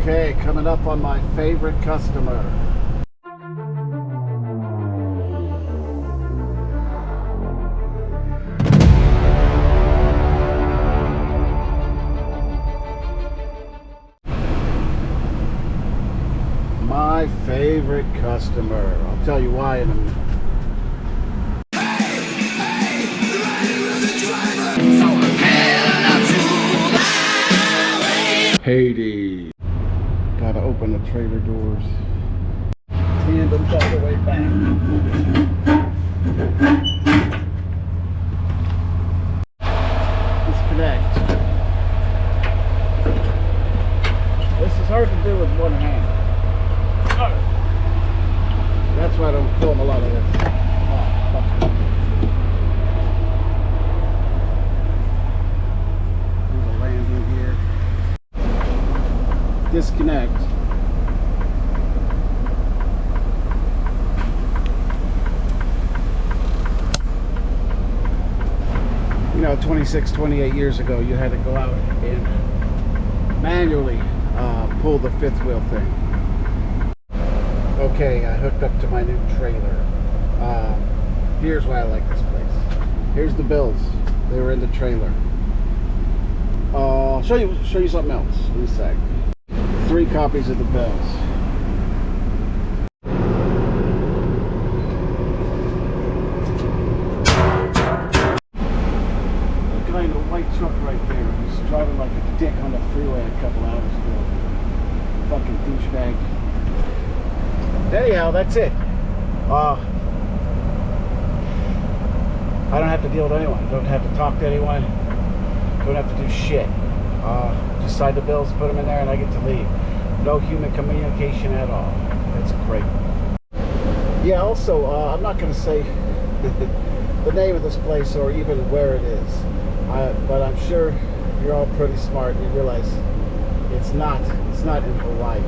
Okay, coming up on my favorite customer. My favorite customer. I'll tell you why in a minute. Hades. Gotta open the trailer doors. Tandems all the way back. Disconnect. This is hard to do with one hand. That's why I don't film a lot of this. There's a landing here. Disconnect. You know, 26, 28 years ago, you had to go out and manually pull the fifth wheel thing. Okay, I hooked up to my new trailer. Here's why I like this place. Here's the bills. They were in the trailer. I'll show you something else in a sec. 3 copies of the bills. The guy in the white truck right there who's driving like a dick on the freeway a couple hours ago. Fucking douchebag. Anyhow, that's it. I don't have to deal with anyone. Don't have to talk to anyone. Don't have to do shit. Just sign the bills, put them in there, and I get to leave. No human communication at all. That's great. Yeah, also, I'm not going to say the name of this place or even where it is. But I'm sure you're all pretty smart and you realize it's not in Hawaii.